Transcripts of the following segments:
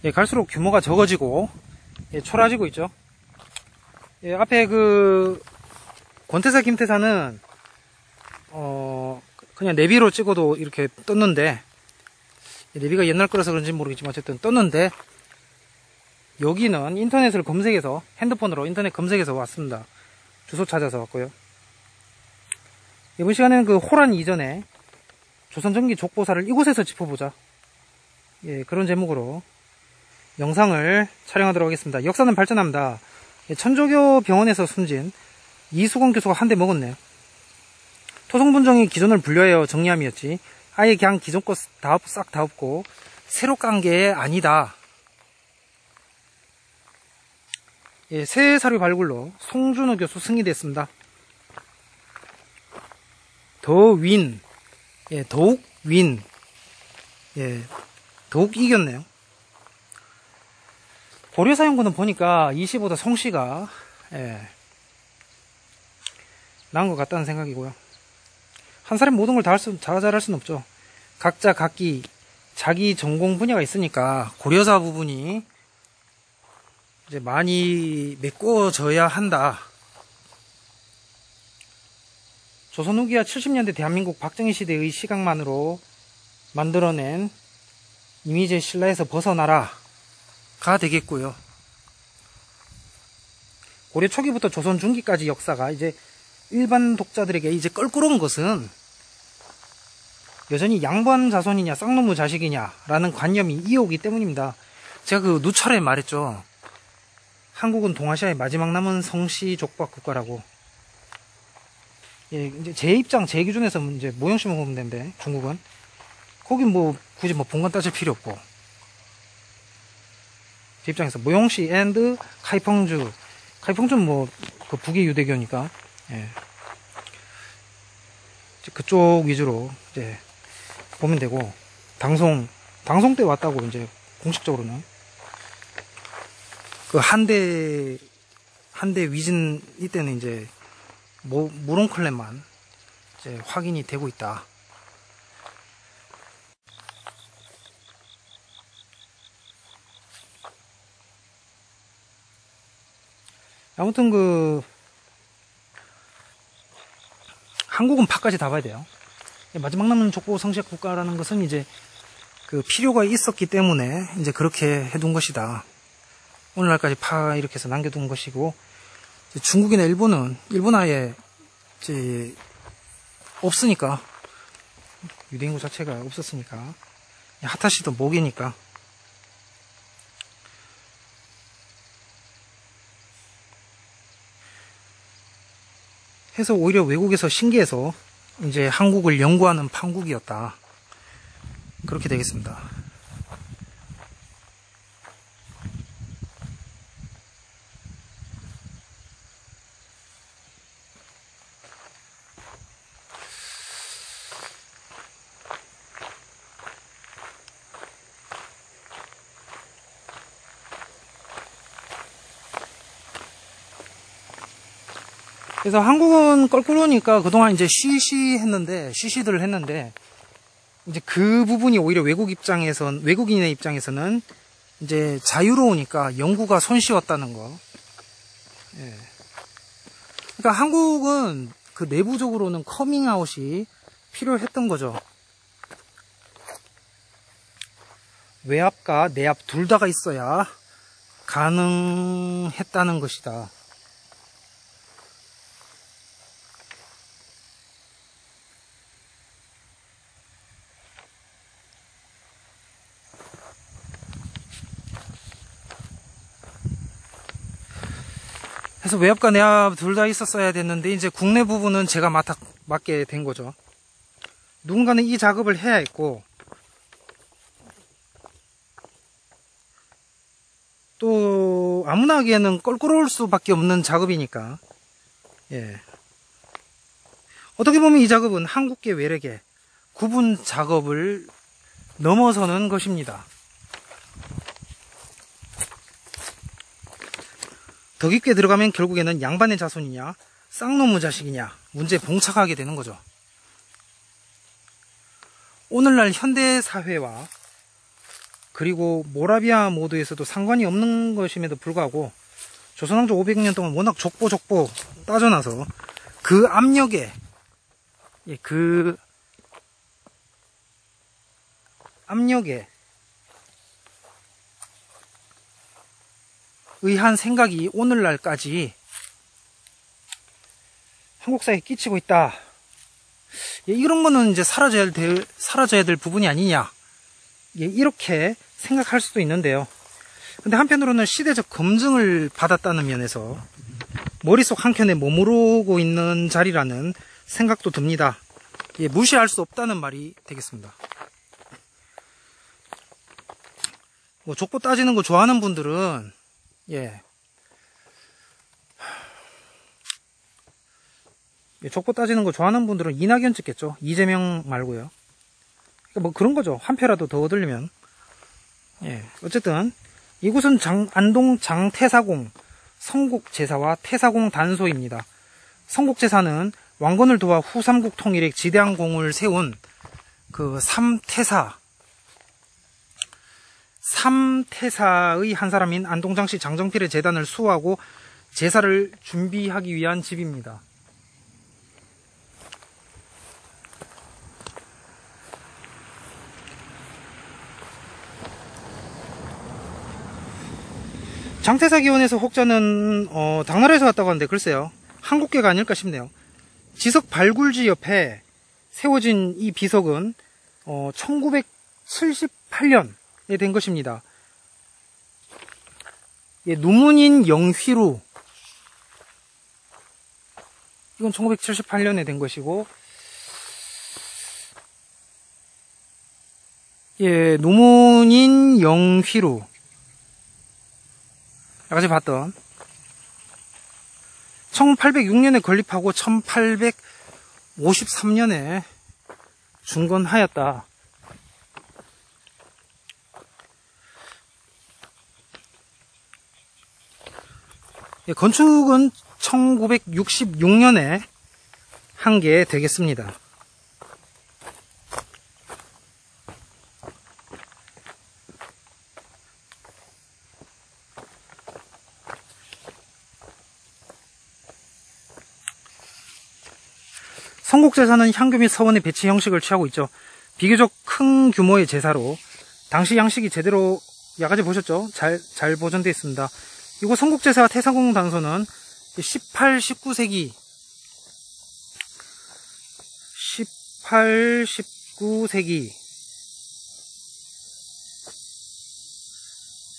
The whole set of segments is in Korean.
예, 갈수록 규모가 적어지고 예, 초라지고 있죠. 예, 앞에 그 권태사 김태사는 그냥 내비로 찍어도 이렇게 떴는데, 내비가 옛날 거라서 그런지 모르겠지만 어쨌든 떴는데, 여기는 인터넷을 검색해서, 핸드폰으로 인터넷 검색해서 왔습니다. 주소 찾아서 왔고요. 이번 시간에는 그 호란 이전에 조선전기 족보사를 이곳에서 짚어보자, 예, 그런 제목으로 영상을 촬영하도록 하겠습니다. 역사는 발전합니다. 예, 천조교 병원에서 숨진 이수건 교수가 한 대 먹었네. 토성분정이 기존을 분류하여 정리함이었지, 아예 그냥 기존 거 싹 다 없고 새로 깐 게 아니다. 예, 새 사료 발굴로 송준호 교수 승리됐습니다. 더윈, 예, 더욱 윈, 예, 더욱 이겼네요. 고려사연구는 보니까 25도 성씨가 예, 나은 것 같다는 생각이고요. 한 사람이 모든 걸 다 잘할 수는 없죠. 각자 각기 자기 전공 분야가 있으니까 고려사 부분이 이제 많이 메꿔져야 한다. 조선 후기와 70년대 대한민국 박정희 시대의 시각만으로 만들어낸 이미지의 신라에서 벗어나라가 되겠고요. 고려 초기부터 조선 중기까지 역사가 이제 일반 독자들에게 이제 껄끄러운 것은 여전히 양반 자손이냐 쌍놈의 자식이냐 라는 관념이 이어오기 때문입니다. 제가 그 누철에 말했죠. 한국은 동아시아의 마지막 남은 성씨 족박 국가라고. 예, 이제 제 입장, 제 기준에서 이제 모형식만 보면 되는데, 중국은 거긴 뭐 굳이 뭐 본관 따질 필요 없고, 제 입장에서 모형시 앤드 카이펑주는 뭐 그 북의 유대교니까, 예, 그쪽 위주로 이제 보면 되고, 당송 때 왔다고 이제 공식적으로는 그 한대 위진 이때는 이제 무롱클랩만 이제 확인이 되고 있다. 아무튼 그 한국은 파까지 다 봐야 돼요. 마지막 남은 족보 성시학 국가라는 것은 이제 그 필요가 있었기 때문에 이제 그렇게 해둔 것이다. 오늘날까지 파 이렇게 해서 남겨둔 것이고, 중국이나 일본은 일본아예 이제 없으니까, 유대인구 자체가 없었으니까, 하타시도 목이니까. 해서 오히려 외국에서 신기해서 이제 한국을 연구하는 판국이었다. 그렇게 되겠습니다. 그래서 한국은 껄끄러우니까 그동안 이제 쉬쉬들을 했는데, 이제 그 부분이 오히려 외국인의 입장에서는 이제 자유로우니까 연구가 손쉬웠다는 거. 예. 그러니까 한국은 그 내부적으로는 커밍아웃이 필요했던 거죠. 외압과 내압 둘 다가 있어야 가능했다는 것이다. 그래서 외압과 내압 둘 다 있었어야 됐는데, 이제 국내 부분은 제가 맡게 된 거죠. 누군가는 이 작업을 해야 했고, 또 아무나 하기에는 껄끄러울 수밖에 없는 작업이니까, 예, 어떻게 보면 이 작업은 한국계 외래계 구분 작업을 넘어서는 것입니다. 더 깊게 들어가면 결국에는 양반의 자손이냐 쌍놈의 자식이냐 문제에 봉착하게 되는 거죠. 오늘날 현대사회와 그리고 모라비아 모드에서도 상관이 없는 것임에도 불구하고 조선왕조 500년 동안 워낙 족보 따져놔서 그 압력에 의한 생각이 오늘날까지 한국 사회에 끼치고 있다. 이런 거는 이제 사라져야 될 부분이 아니냐. 이렇게 생각할 수도 있는데요. 근데 한편으로는 시대적 검증을 받았다는 면에서 머릿속 한켠에 머무르고 있는 자리라는 생각도 듭니다. 무시할 수 없다는 말이 되겠습니다. 족보 따지는 거 좋아하는 분들은 족보 따지는 거 좋아하는 분들은 이낙연 찍겠죠. 이재명 말고요. 그러니까 그런 거죠. 한 표라도 더 얻으려면. 어쨌든 이곳은 안동 장태사공 성국제사와 태사공 단소입니다. 성국제사는 왕건을 도와 후 삼국 통일에 지대한 공을 세운 그 삼태사의 한 사람인 안동장씨 장정필의 제단을 수호하고 제사를 준비하기 위한 집입니다. 장태사 기원에서 혹자는 당나라에서 왔다고 하는데 글쎄요, 한국계가 아닐까 싶네요. 지석 발굴지 옆에 세워진 이 비석은 1978년에 된 것입니다. 누문인 영휘루, 이건 1978년에 된 것이고, 누문인 영휘루, 아까 제가 봤던 1806년에 건립하고 1853년에 중건하였다. 건축은 1966년에 한 게 되겠습니다. 성국제사는 향교 및 서원의 배치 형식을 취하고 있죠. 비교적 큰 규모의 제사로 당시 양식이 제대로, 야가지 보셨죠? 잘 보존되어 있습니다. 이곳 성국제사와 태사공 단소는 18, 19세기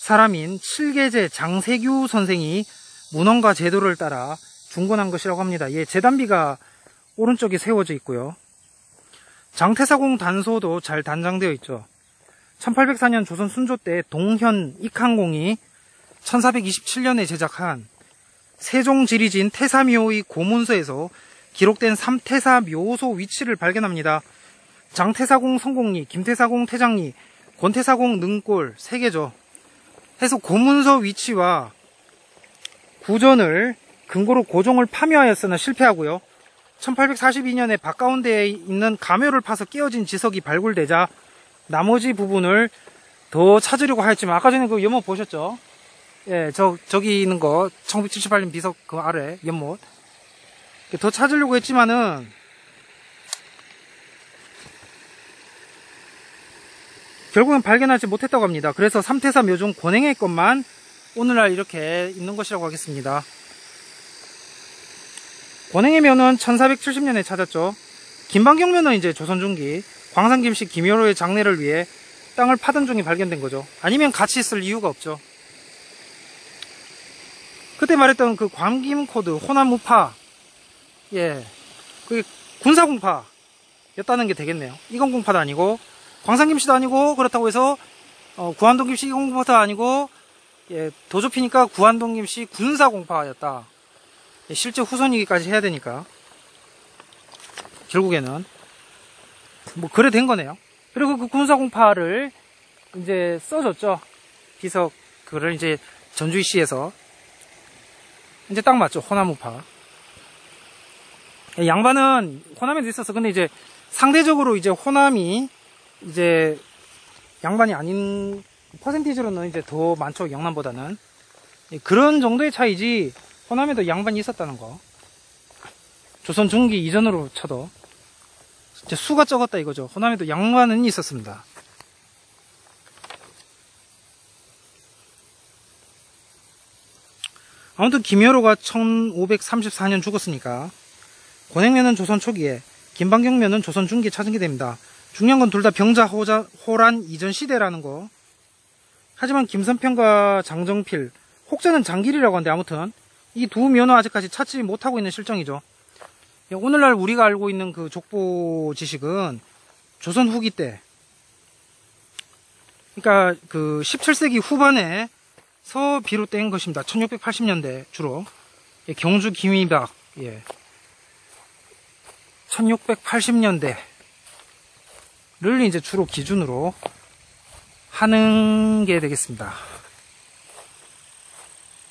사람인 칠계제 장세규 선생이 문헌과 제도를 따라 중건한 것이라고 합니다. 제단비가 오른쪽에 세워져 있고요. 장태사공 단소도 잘 단장되어 있죠. 1804년 조선 순조 때 동현 익항공이 1427년에 제작한 세종지리진 태사묘의 고문서에서 기록된 삼태사 묘소 위치를 발견합니다. 장태사공 성공리, 김태사공 태장리, 권태사공 능골 3개죠. 해서 고문서 위치와 구전을 근거로 고종을 파묘하였으나 실패하고요. 1842년에 박가운데에 있는 가묘를 파서 깨어진 지석이 발굴되자 나머지 부분을 더 찾으려고 하였지만, 아까 전에 그 연못 보셨죠? 저기 있는 거 1978년 비석 그 아래 연못 더 찾으려고 했지만은 결국엔 발견하지 못했다고 합니다. 그래서 삼태사 묘종 권행의 것만 오늘날 이렇게 있는 것이라고 하겠습니다. 권행의 묘는 1470년에 찾았죠. 김방경 묘는 이제 조선 중기 광산 김씨 김여로의 장례를 위해 땅을 파던 중에 발견된 거죠. 아니면 같이 있을 이유가 없죠. 그때 말했던 그 광김 코드 호남 우파, 그게 군사공파였다는 게 되겠네요. 이건공파도 아니고 광산 김씨도 아니고, 그렇다고 해서 구한동 김씨 이건공파도 아니고, 더 좁히니까 구한동 김씨 군사공파였다. 실제 후손이기까지 해야 되니까 결국에는 그래 된 거네요. 그리고 그 군사공파를 이제 써줬죠. 비석 그거를 이제 전주시에서 이제 딱 맞죠. 호남우파. 양반은 호남에도 있었어. 근데 이제 상대적으로 이제 호남이 이제 양반이 아닌 퍼센티지로는 이제 더 많죠, 영남보다는. 그런 정도의 차이지, 호남에도 양반이 있었다는 거. 조선 중기 이전으로 쳐도. 이제 수가 적었다 이거죠. 호남에도 양반은 있었습니다. 아무튼 김여로가 1534년 죽었으니까 권행면은 조선 초기에, 김방경면은 조선 중기에 찾은 게 됩니다. 중요한 건 둘 다 병자 호란 이전 시대라는 거. 하지만 김선평과 장정필, 혹자는 장길이라고 하는데 아무튼 이 두 면은 아직까지 찾지 못하고 있는 실정이죠. 오늘날 우리가 알고 있는 그 족보 지식은 조선 후기 때, 그러니까 그 17세기 후반에 서 비롯된 것입니다. 1680년대 주로. 경주 김이박, 1680년대를 이제 주로 기준으로 하는 게 되겠습니다.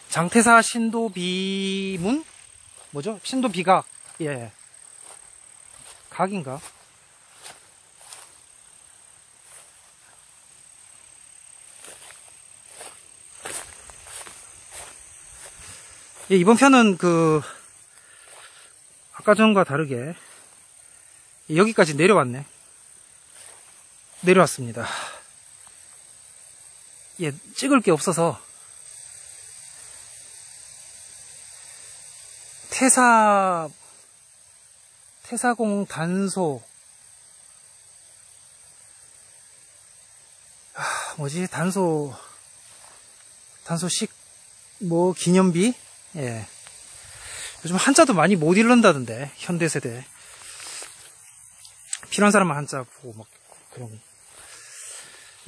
장태사 신도비문? 뭐죠? 신도비각. 각인가? 이번 편은 아까 전과 다르게 여기까지 내려왔습니다. 찍을 게 없어서 태사공 단소, 단소식 기념비? 요즘 한자도 많이 못 읽는다던데, 현대세대. 필요한 사람만 한자 보고 그런.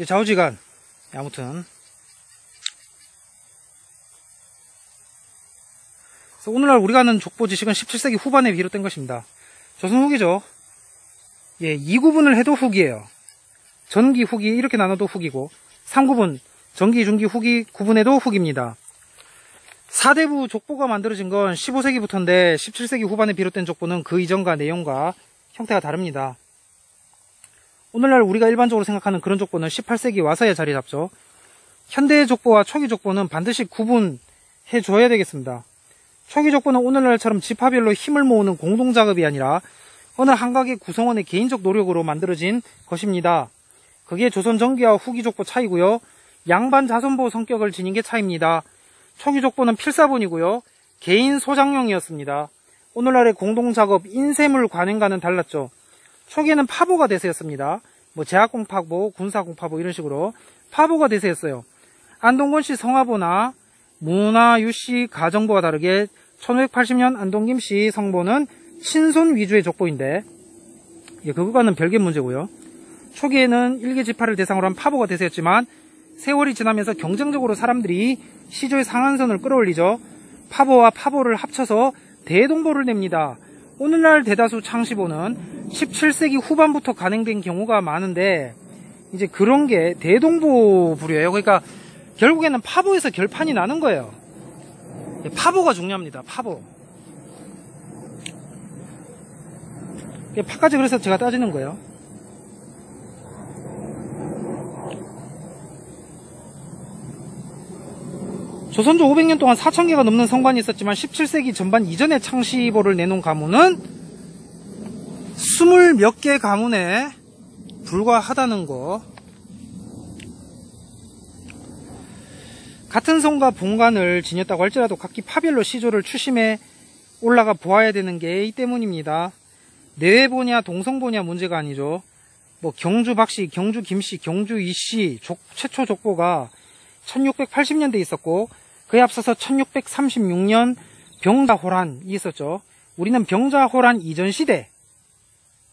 좌우지간. 아무튼. 그래서 오늘날 우리가 아는 족보 지식은 17세기 후반에 비롯된 것입니다. 조선 후기죠. 이 구분을 해도 후기예요. 전기, 후기 이렇게 나눠도 후기고, 3구분, 전기, 중기, 후기 구분해도 후기입니다. 4대부 족보가 만들어진 건 15세기부터인데 17세기 후반에 비롯된 족보는 그 이전과 내용과 형태가 다릅니다. 오늘날 우리가 일반적으로 생각하는 그런 족보는 18세기 와서야 자리 잡죠. 현대 족보와 초기 족보는 반드시 구분해 줘야 되겠습니다. 초기 족보는 오늘날처럼 지파별로 힘을 모으는 공동작업이 아니라 어느 한각의 구성원의 개인적 노력으로 만들어진 것입니다. 그게 조선 전기와 후기 족보 차이고요. 양반 자손보 성격을 지닌 게 차이입니다. 초기 족보는 필사본이고요. 개인 소장용이었습니다. 오늘날의 공동작업 인쇄물 관행과는 달랐죠. 초기에는 파보가 대세였습니다. 제학공파보, 군사공파보 이런 식으로 파보가 대세였어요. 안동건씨 성화보나 문화유씨 가정보와 다르게 1580년 안동김씨 성보는 친손 위주의 족보인데 그거와는 별개 문제고요. 초기에는 일개 지파를 대상으로 한 파보가 대세였지만 세월이 지나면서 경쟁적으로 사람들이 시조의 상한선을 끌어올리죠. 파보와 파보를 합쳐서 대동보를 냅니다. 오늘날 대다수 창시보는 17세기 후반부터 간행된 경우가 많은데 이제 그런 게 대동보 부류예요. 그러니까 결국에는 파보에서 결판이 나는 거예요. 파보가 중요합니다. 파보. 파까지 그래서 제가 따지는 거예요. 조선조 500년 동안 4000개가 넘는 성관이 있었지만 17세기 전반 이전에 창시보를 내놓은 가문은 20몇 개 가문에 불과하다는 거. 같은 성과 본관을 지녔다고 할지라도 각기 파별로 시조를 추심해 올라가 보아야 되는 게 이 때문입니다. 내외보냐 동성보냐 문제가 아니죠. 경주 박씨, 경주 김씨, 경주 이씨 최초 족보가 1680년대에 있었고 그에 앞서서 1636년 병자호란이 있었죠. 우리는 병자호란 이전 시대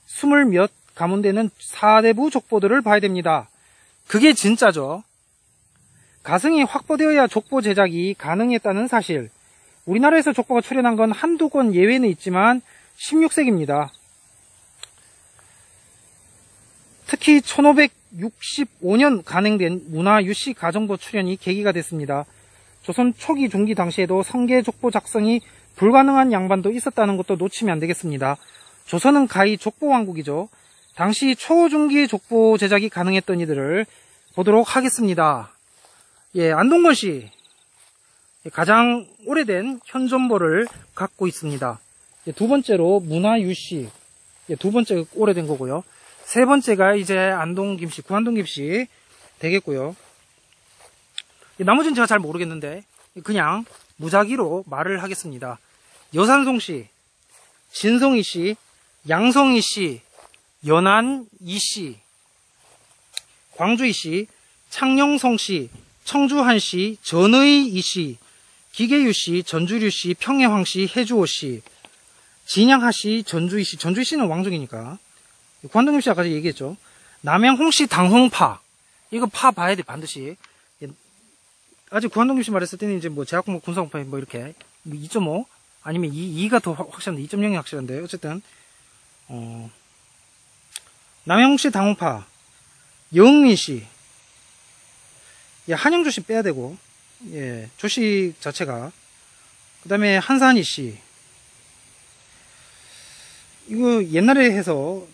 20몇 가문되는 4대부 족보들을 봐야 됩니다. 그게 진짜죠. 가승이 확보되어야 족보 제작이 가능했다는 사실. 우리나라에서 족보가 출현한 건 한두 건 예외는 있지만 16세기입니다. 특히 1565년 간행된 문화유씨 가정보 출현이 계기가 됐습니다. 조선 초기 중기 당시에도 성계 족보 작성이 불가능한 양반도 있었다는 것도 놓치면 안 되겠습니다. 조선은 가히 족보 왕국이죠. 당시 초중기 족보 제작이 가능했던 이들을 보도록 하겠습니다. 예, 안동건씨. 가장 오래된 현존보를 갖고 있습니다. 예, 두 번째로 문화유씨. 예, 두 번째 오래된 거고요. 세 번째가 이제 안동김씨, 구안동김씨 되겠고요. 예, 나머지는 제가 잘 모르겠는데 그냥 무작위로 말을 하겠습니다. 여산송씨, 진성이씨, 양성이씨, 연안이씨, 광주이씨, 창녕성씨, 청주한씨, 전의이씨, 기계유씨, 전주류씨, 평해황씨, 해주호씨, 진양하씨, 전주이씨, 전주이씨는 왕족이니까. 구안동김씨 아까 얘기했죠. 남양홍씨, 당홍파. 이거 파 봐야 돼, 반드시. 아직 구안동김씨 말했을 때는 이제 뭐 제약공학 군사공파 뭐 이렇게 2.5 아니면 2가 더 확실한데 2.0이 확실한데 어쨌든 남양홍씨, 당홍파, 영민씨, 예, 한영조씨 빼야 되고, 예, 조씨 자체가. 그 다음에 한산이씨. 이거 옛날에 해서,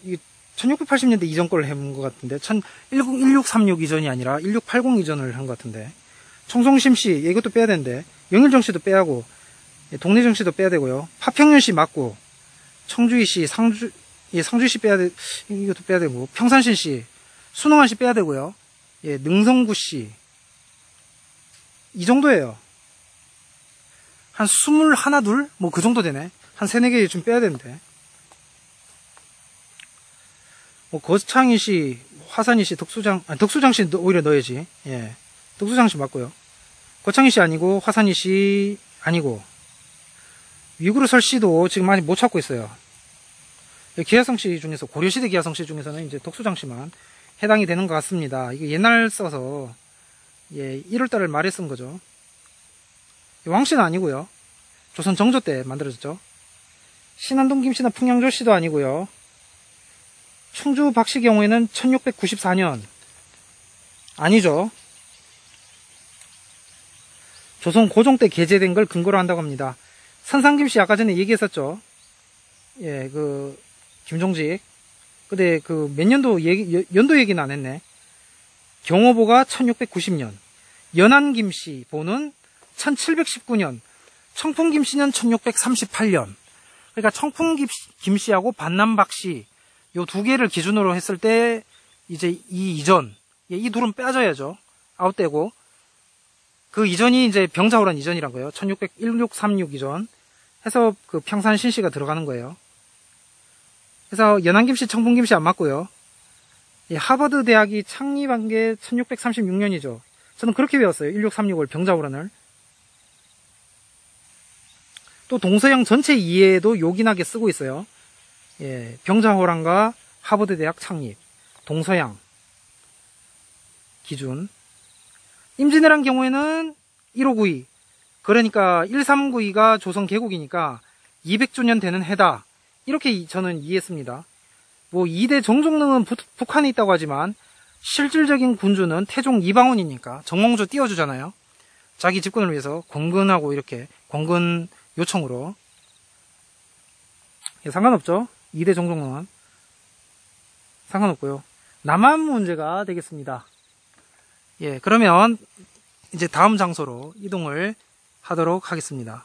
1680년대 이전 걸 해본 것 같은데, 1636 이전이 아니라 1680 이전을 한 것 같은데, 청송심씨, 예, 이것도 빼야 되는데, 영일정씨도 빼야 하고, 예, 동래정씨도 빼야 되고요. 파평윤씨 맞고, 청주이씨, 상주이씨 빼야 돼, 이것도 빼야 되고, 평산신씨, 순홍한씨 빼야 되고요. 예, 능성구씨. 이 정도예요. 한 21, 2? 뭐 그 정도 되네. 한 3, 4개 좀 빼야 되는데. 뭐 거창이씨, 화산이씨, 덕수장씨 오히려 넣어야지. 예. 덕수장씨 맞고요. 거창이씨 아니고, 화산이씨 아니고. 위구르설씨도 지금 많이 못 찾고 있어요. 기하성씨 중에서, 고려시대 기하성씨 중에서는 이제 덕수장씨만 해당이 되는 것 같습니다. 이게 옛날 써서, 예, 1월달 말에 쓴 거죠. 왕씨는 아니고요. 조선 정조 때 만들어졌죠. 신안동 김씨나 풍양조씨도 아니고요. 충주 박씨 경우에는 1694년 아니죠. 조선 고종 때 게재된 걸 근거로 한다고 합니다. 산상김씨 아까 전에 얘기했었죠. 예, 김종직. 근데 몇 연도 얘기는 안 했네. 경호보가 1690년, 연안김씨 보는 1719년, 청풍김씨는 1638년. 그러니까 청풍김씨하고 반남박씨 요 두 개를 기준으로 했을 때 이제 이 이전, 이 둘은 빼줘야죠. 아웃되고 그 이전이 이제 병자호란 이전이란 거예요. 1636 이전 해서 그 평산신씨가 들어가는 거예요. 그래서 연안김씨, 청풍김씨 안 맞고요. 하버드 대학이 창립한 게 1636년이죠. 저는 그렇게 배웠어요. 1636을 병자호란을. 또 동서양 전체 이해에도 요긴하게 쓰고 있어요. 예, 병자호란과 하버드 대학 창립, 동서양 기준. 임진왜란 경우에는 1592, 그러니까 1392가 조선 개국이니까 200주년 되는 해다. 이렇게 저는 이해했습니다. 뭐 2대 정종릉은 북한에 있다고 하지만 실질적인 군주는 태종 이방원이니까 정몽주 띄워주잖아요. 자기 집권을 위해서 권근하고 이렇게 권근 요청으로. 예, 상관없죠. 2대 정종릉은 상관없고요. 남한 문제가 되겠습니다. 예, 그러면 이제 다음 장소로 이동을 하도록 하겠습니다.